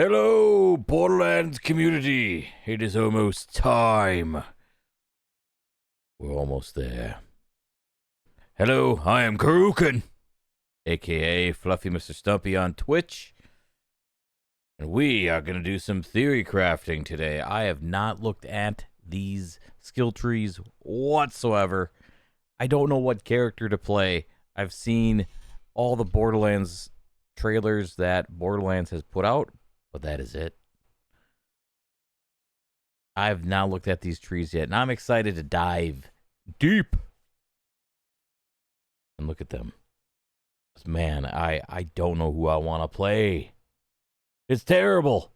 Hello, Borderlands community. It is almost time. We're almost there. Hello, I am Karukin, aka Fluffy Mr. Stumpy on Twitch. And we are going to do some theory crafting today. I have not looked at these skill trees whatsoever. I don't know what character to play. I've seen all the Borderlands trailers that Borderlands has put out, but that is it. I've not looked at these trees yet, and I'm excited to dive deep and look at them. Man, I don't know who I want to play. It's terrible.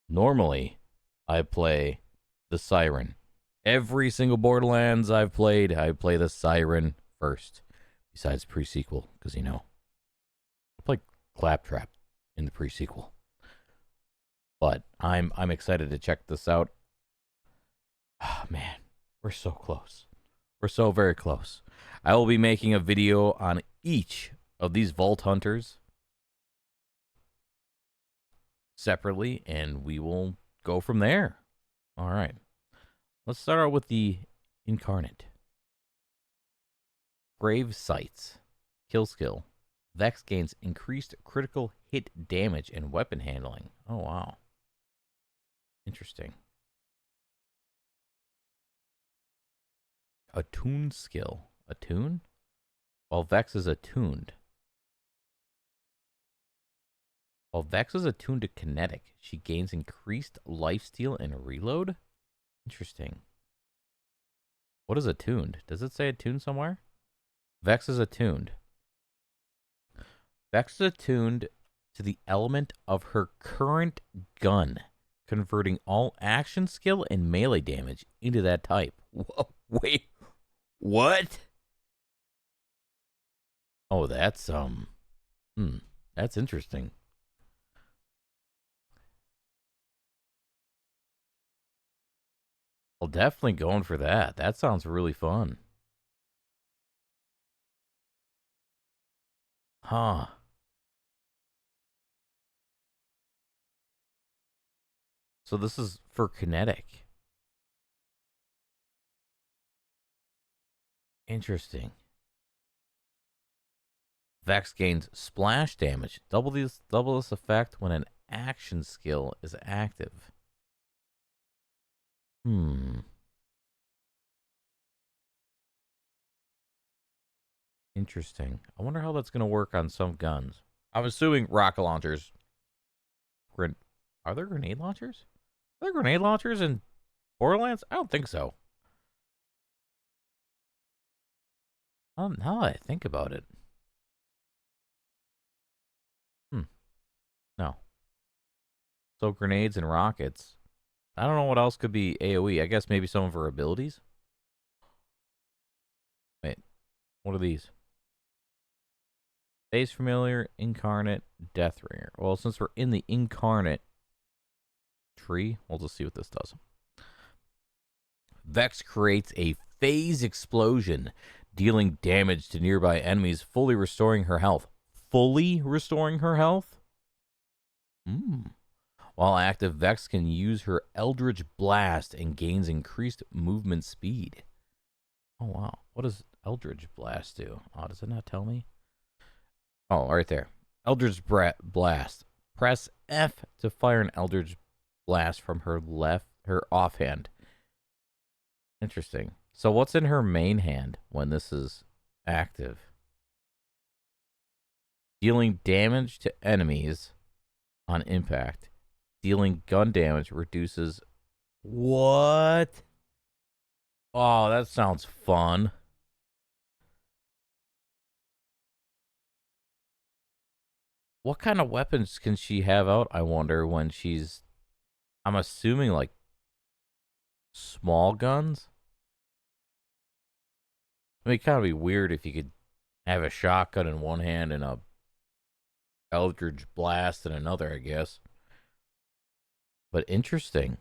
Normally, I play the Siren. Every single Borderlands I've played, I play the Siren first. Besides pre-sequel, because I play Claptrap in the pre-sequel. But I'm excited to check this out. Oh, man, we're so close. We're so very close. I will be making a video on each of these Vault Hunters separately, and we will go from there. All right. Let's start out with the Incarnate. Grave Sights. Kill skill. Vex gains increased critical hit damage and weapon handling. Oh, wow. Interesting. Attune skill. Attune? While Vex is attuned. While Vex is attuned to kinetic, she gains increased lifesteal and reload? Interesting. What is attuned? Does it say attuned somewhere? Vex is attuned. Vex is attuned to the element of her current gun, converting all action skill and melee damage into that type. Whoa, wait, what? Oh, that's that's interesting. Well, definitely going for that. That sounds really fun. Huh. So this is for kinetic. Interesting. Vex gains splash damage. Double this effect when an action skill is active. Interesting. I wonder how that's going to work on some guns. I'm assuming rocket launchers. Are there grenade launchers? Are there grenade launchers in Borderlands? I don't think so. Now that I think about it. No. So grenades and rockets. I don't know what else could be AoE. I guess maybe some of her abilities. Wait. What are these? Base Familiar, Incarnate, Deathringer. Well, since we're in the Incarnate tree, we'll just see what this does. Vex creates a phase explosion, dealing damage to nearby enemies, fully restoring her health. Fully restoring her health? While active, Vex can use her Eldritch Blast and gains increased movement speed. Oh, wow. What does Eldritch Blast do? Oh, does it not tell me? Oh, right there. Eldritch Blast. Press F to fire an Eldritch Blast from her offhand. Interesting. So what's in her main hand when this is active? Dealing damage to enemies on impact. Dealing gun damage reduces... What? Oh, that sounds fun. What kind of weapons can she have out, I wonder, when she's... I'm assuming, like, small guns? I mean, it'd kind of be weird if you could have a shotgun in one hand and a Eldritch Blast in another, I guess. But interesting.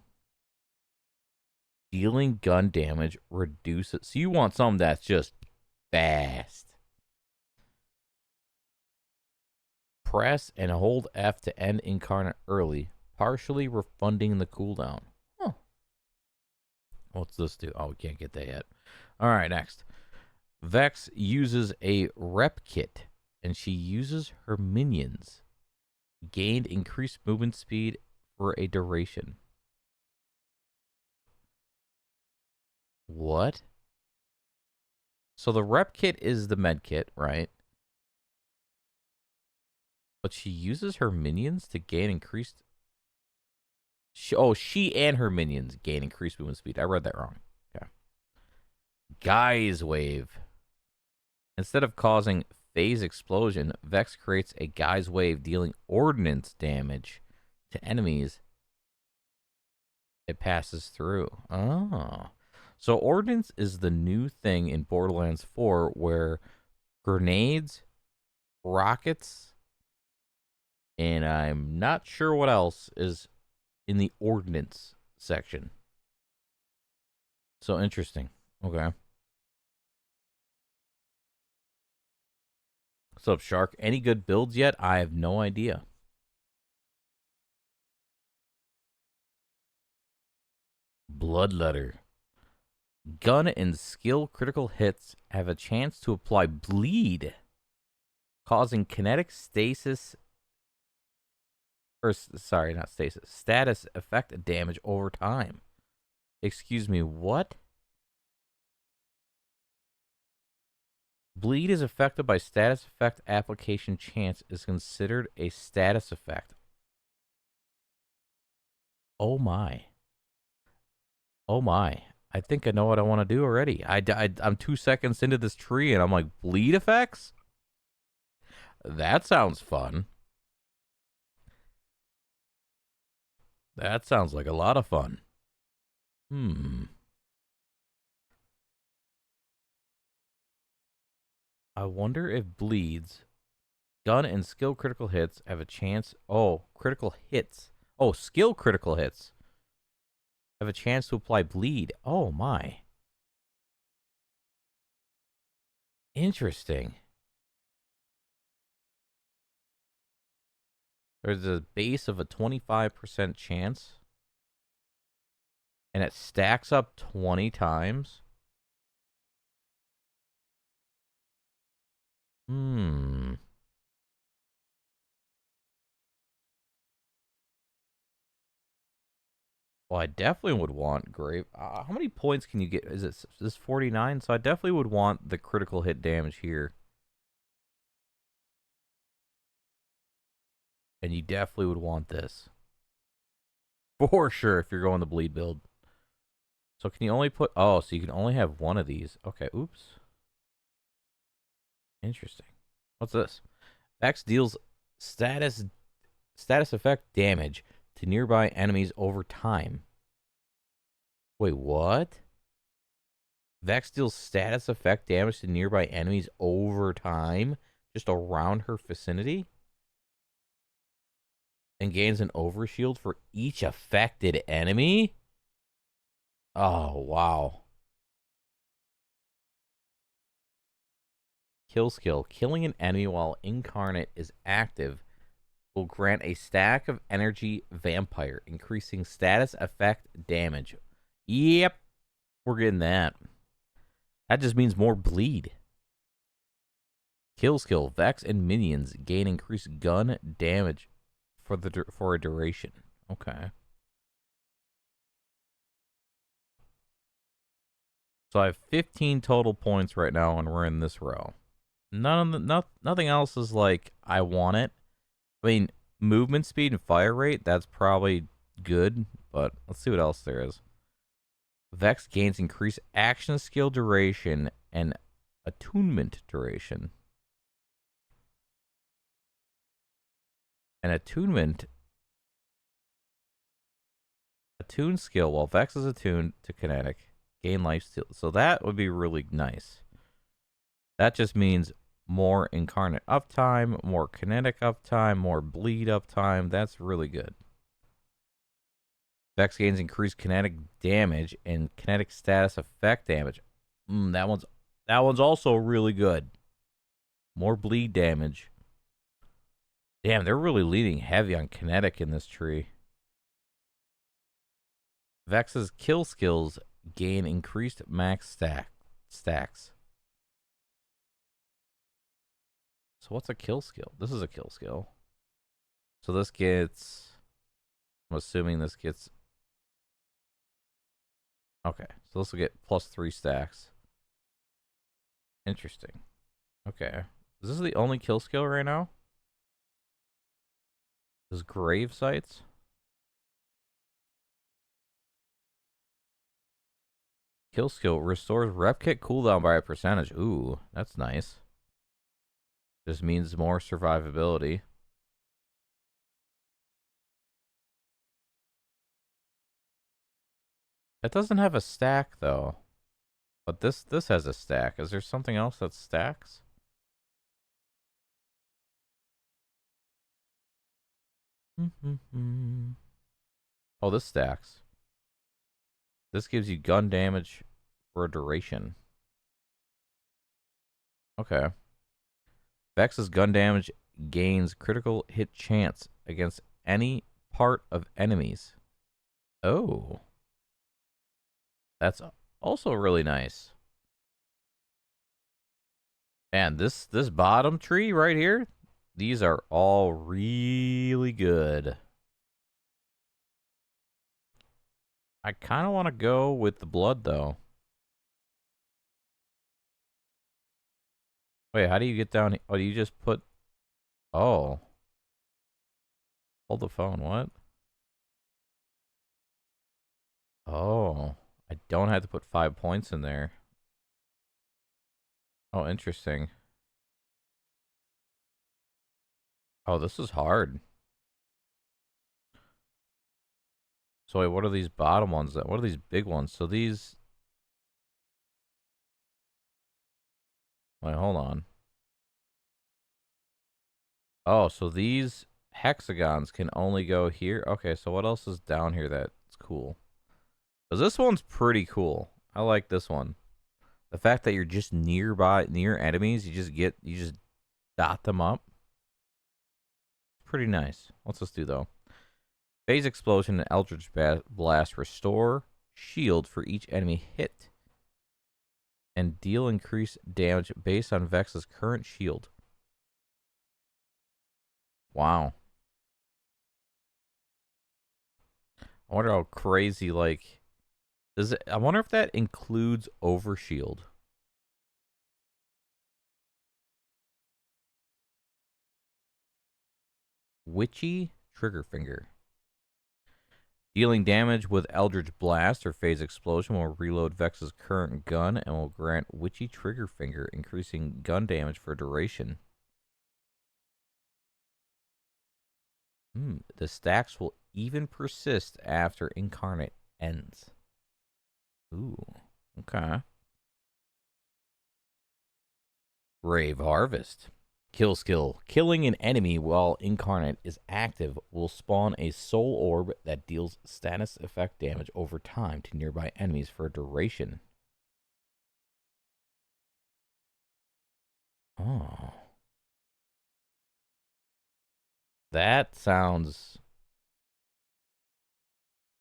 Dealing gun damage reduces... So you want something that's just fast. Press and hold F to end incarnate early, partially refunding the cooldown. Huh. What's this do? Oh, we can't get that yet. All right, next. Vex uses a rep kit, and she uses her minions. Gained increased movement speed for a duration. What? So the rep kit is the med kit, right? But she uses her minions to gain increased... she and her minions gain increased movement speed. I read that wrong. Okay. Geyser wave. Instead of causing phase explosion, Vex creates a geyser wave dealing ordnance damage to enemies it passes through. Oh. So ordnance is the new thing in Borderlands 4 where grenades, rockets, and I'm not sure what else is in the ordnance section. So interesting. Okay. What's up, Shark? Any good builds yet? I have no idea. Bloodletter. Gun and skill critical hits have a chance to apply bleed, causing kinetic stasis, or sorry, not stasis, status effect damage over time. Excuse me, what? Bleed is affected by status effect application chance is considered a status effect. Oh my. Oh my. I think I know what I want to do already. I'm 2 seconds into this tree and I'm like, bleed effects? That sounds fun. That sounds like a lot of fun. I wonder if bleeds, gun and skill critical hits have a chance. Oh, critical hits. Oh, skill critical hits have a chance to apply bleed. Oh my. Interesting. There's a base of a 25% chance. And it stacks up 20 times. Well, I definitely would want grave. How many points can you get? Is this 49? So I definitely would want the critical hit damage here. And you definitely would want this. For sure, if you're going the bleed build. So can you only put... Oh, so you can only have one of these. Okay, oops. Interesting. What's this? Vex deals status effect damage to nearby enemies over time. Wait, what? Vex deals status effect damage to nearby enemies over time, just around her vicinity? And gains an overshield for each affected enemy? Oh, wow. Kill skill. Killing an enemy while incarnate is active will grant a stack of energy vampire, increasing status effect damage. Yep. We're getting that. That just means more bleed. Kill skill. Vex and minions gain increased gun damage for a duration. Okay. So I have 15 total points right now, and we're in this row. Nothing else is like I want it. I mean, movement speed and fire rate, that's probably good, but let's see what else there is. Vex gains increased action skill duration and attunement duration. And attunement... Attune skill, while Vex is attuned to kinetic, gain life steal. So that would be really nice. That just means more incarnate uptime, more kinetic uptime, more bleed uptime. That's really good. Vex gains increased kinetic damage and kinetic status effect damage. That one's also really good. More bleed damage. Damn, they're really leaning heavy on kinetic in this tree. Vex's kill skills gain increased max stacks. So what's a kill skill? This is a kill skill. So this gets... I'm assuming this gets... Okay, so this will get +3 stacks. Interesting. Okay. Is this the only kill skill right now? This grave sites? Kill skill restores rep kit cooldown by a percentage. Ooh, that's nice. This means more survivability. It doesn't have a stack though. But this has a stack. Is there something else that stacks? Oh, this stacks. This gives you gun damage for a duration. Okay. Vex's gun damage gains critical hit chance against any part of enemies. Oh. That's also really nice. And this bottom tree right here, these are all really good. I kind of want to go with the blood, though. Wait, how do you get down here? Oh, you just put... Oh. Hold the phone, what? Oh. I don't have to put 5 points in there. Oh, interesting. Oh, this is hard. So wait, what are these bottom ones? What are these big ones? So these... Wait, hold on. Oh, so these hexagons can only go here? Okay, so what else is down here that's cool? Because this one's pretty cool. I like this one. The fact that you're just near enemies, you just dot them up. Pretty nice. What's this do, though? Phase Explosion and Eldritch Blast restore shield for each enemy hit and deal increased damage based on Vex's current shield. Wow. I wonder how crazy, like... I wonder if that includes Overshield. Witchy Trigger Finger. Dealing damage with Eldritch Blast or Phase Explosion will reload Vex's current gun and will grant Witchy Trigger Finger, increasing gun damage for duration. The stacks will even persist after Incarnate ends. Ooh, okay. Grave Harvest. Kill skill. Killing an enemy while Incarnate is active will spawn a soul orb that deals status effect damage over time to nearby enemies for a duration. Oh. That sounds...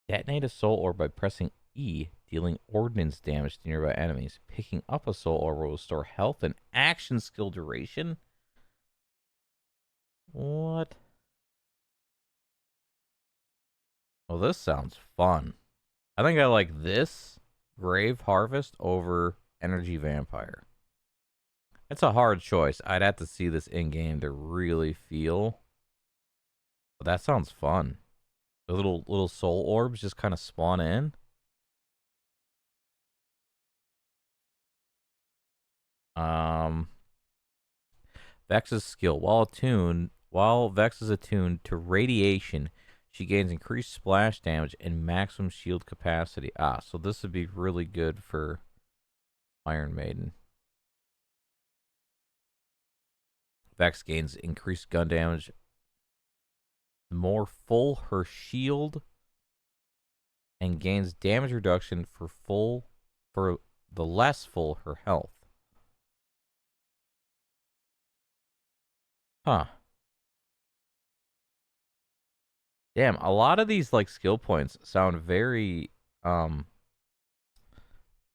Detonate a soul orb by pressing E, dealing ordnance damage to nearby enemies. Picking up a soul orb will restore health and action skill duration. What? Well, this sounds fun. I think I like this Grave Harvest over Energy Vampire. It's a hard choice. I'd have to see this in-game to really feel. But that sounds fun. The little soul orbs just kind of spawn in. Vex's skill. While Vex is attuned to radiation, she gains increased splash damage and maximum shield capacity. Ah, so this would be really good for Iron Maiden. Vex gains increased gun damage. The more full her shield and gains damage reduction for the less full her health. Huh. Damn, a lot of these like skill points sound very um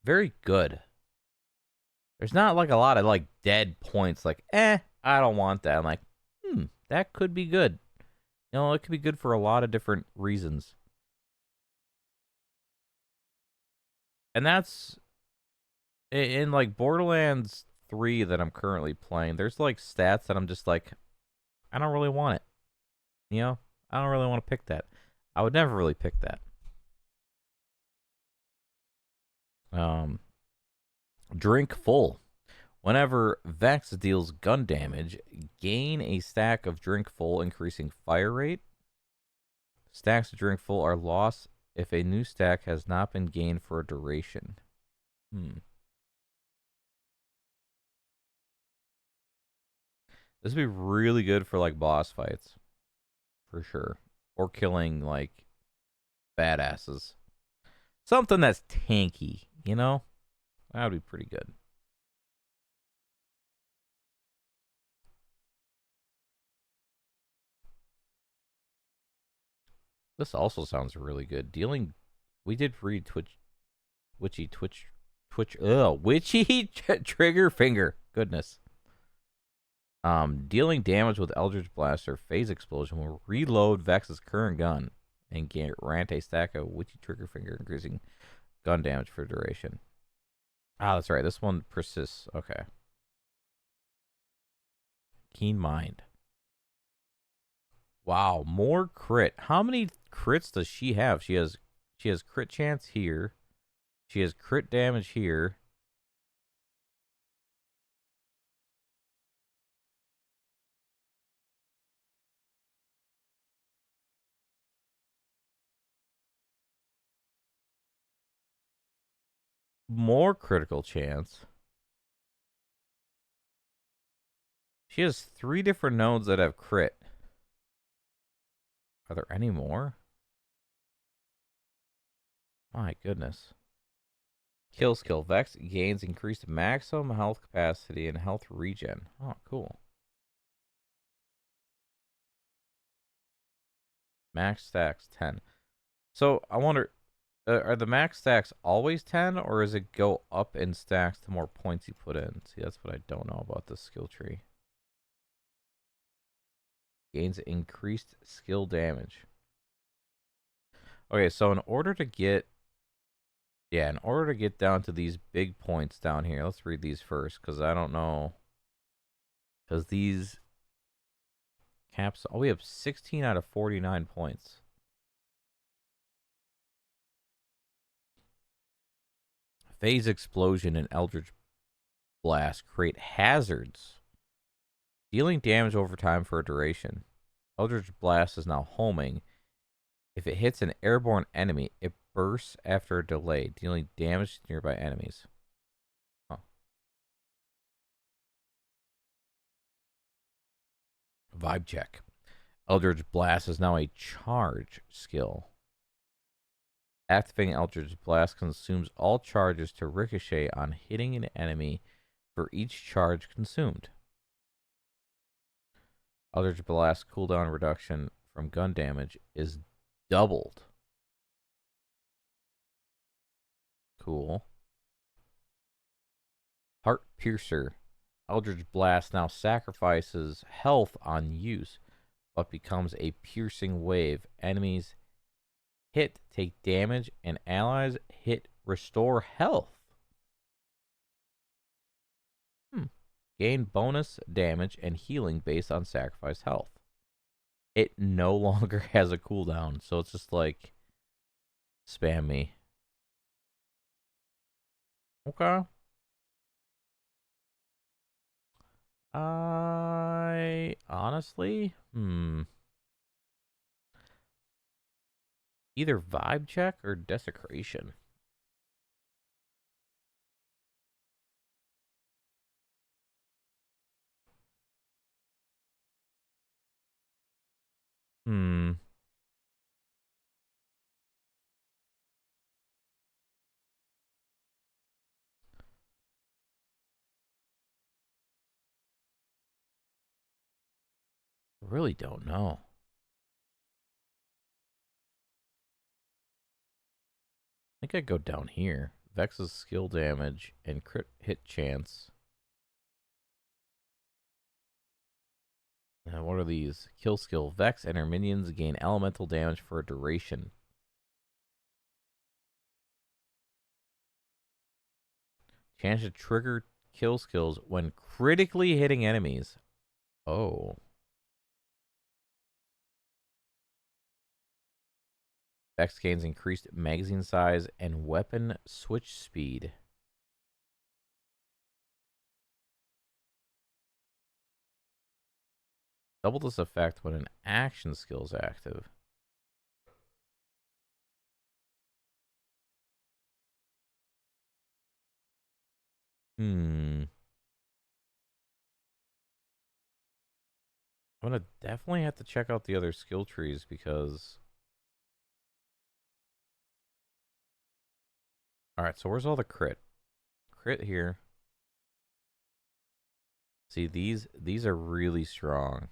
very good. There's not like a lot of like dead points like, I don't want that. I'm like, that could be good. You know, it could be good for a lot of different reasons. And that's in like Borderlands 3 that I'm currently playing. There's like stats that I'm just like, I don't really want it. You know, I don't really want to pick that. I would never really pick that. Um, Drink full. Whenever Vex deals gun damage, gain a stack of Drink full, increasing fire rate. Stacks of Drink full are lost if a new stack has not been gained for a duration. This would be really good for like boss fights, for sure, or killing like badasses. Something that's tanky, you know? That would be pretty good. This also sounds really good. Dealing, we did read witchy trigger finger. Goodness. Dealing damage with Eldritch Blast or Phase Explosion will reload Vex's current gun and grant a stack of witchy trigger finger, increasing gun damage for duration. Ah, that's right. This one persists. Okay. Keen Mind. Wow, more crit. How many crits does she have? She has crit chance here. She has crit damage here. More critical chance. She has 3 different nodes that have crit. Are there any more? My goodness. Kill skill. Vex gains increased maximum health capacity and health regen. Oh, cool. Max stacks 10. So I wonder, are the max stacks always 10, or does it go up in stacks the more points you put in? See, that's what I don't know about this skill tree. Gains increased skill damage. Okay, so in order to get down to these big points down here, let's read these first, because I don't know. Because these caps, we have 16 out of 49 points. Phase Explosion and Eldritch Blast create hazards, dealing damage over time for a duration. Eldritch Blast is now homing. If it hits an airborne enemy, it bursts after a delay, dealing damage to nearby enemies. Huh. Vibe check. Eldritch Blast is now a charge skill. Activating Eldritch Blast consumes all charges to ricochet on hitting an enemy for each charge consumed. Eldritch Blast cooldown reduction from gun damage is doubled. Cool. Heart Piercer. Eldritch Blast now sacrifices health on use, but becomes a piercing wave. Enemies hit take damage, and allies hit restore health. Gain bonus damage and healing based on sacrificed health. It no longer has a cooldown, so it's just like spam me. Okay. I honestly, either vibe check or desecration. Hmm. Really don't know. think I'd go down here. Vex's skill damage and crit hit chance. What are these? Kill skill. Vex and her minions gain elemental damage for a duration. Chance to trigger kill skills when critically hitting enemies. Oh. Vex gains increased magazine size and weapon switch speed. Double this effect when an action skill is active. I'm gonna definitely have to check out the other skill trees because... Alright, so where's all the crit? Crit here. See, these are really strong.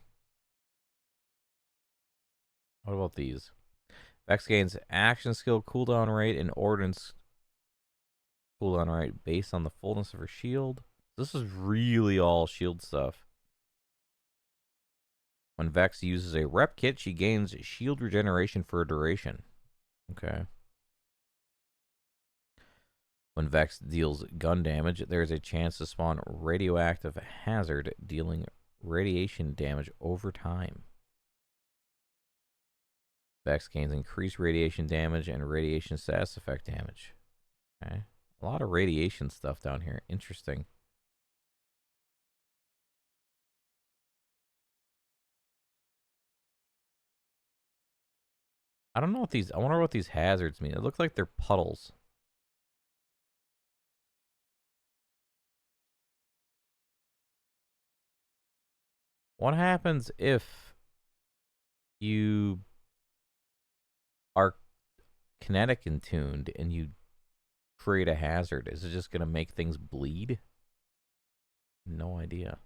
What about these? Vex gains action skill cooldown rate and ordnance cooldown rate based on the fullness of her shield. This is really all shield stuff. When Vex uses a rep kit, she gains shield regeneration for a duration. Okay. When Vex deals gun damage, there is a chance to spawn radioactive hazard, dealing radiation damage over time. Vex gains increased radiation damage and radiation status effect damage. Okay. A lot of radiation stuff down here. Interesting. I don't know what these... I wonder what these hazards mean. It looks like they're puddles. What happens if you are kinetic in tuned and you create a hazard? Is it just going to make things bleed? No idea.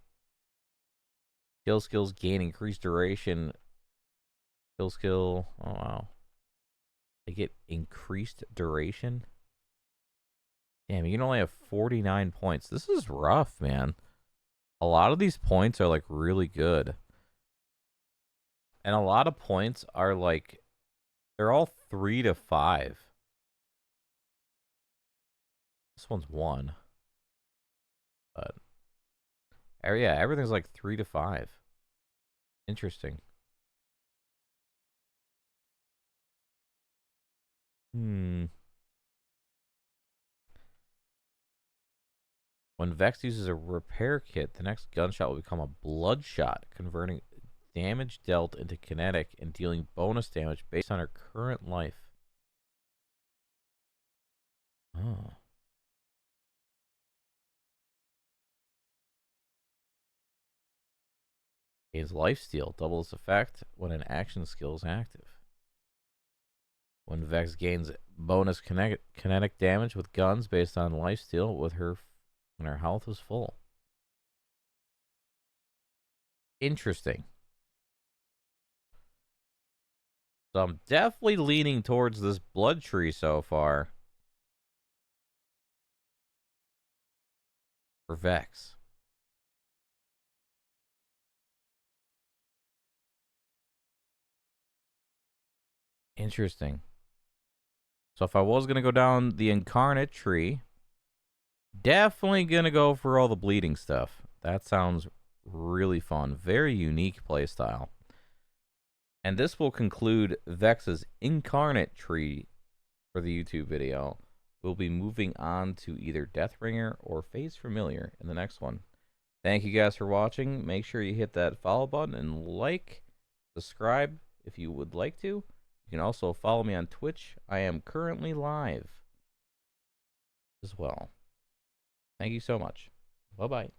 Kill skills gain increased duration. Kill skill. Oh, wow. They get increased duration? Damn, you can only have 49 points. This is rough, man. A lot of these points are, like, really good. And a lot of points are, like, they're all 3 to 5. This one's 1. But, yeah, everything's, like, 3 to 5. Interesting. When Vex uses a repair kit, the next gunshot will become a bloodshot, converting damage dealt into kinetic and dealing bonus damage based on her current life. Oh. Gains lifesteal, double its effect when an action skill is active. When Vex gains bonus kinetic damage with guns based on lifesteal with her when her health is full. Interesting. So I'm definitely leaning towards this blood tree so far. For Vex. Interesting. So if I was going to go down the incarnate tree, definitely going to go for all the bleeding stuff. That sounds really fun. Very unique playstyle. And this will conclude Vex's incarnate tree for the YouTube video. We'll be moving on to either Deathbringer or Phase Familiar in the next one. Thank you guys for watching. Make sure you hit that follow button and like, subscribe if you would like to. You can also follow me on Twitch. I am currently live as well. Thank you so much. Bye-bye.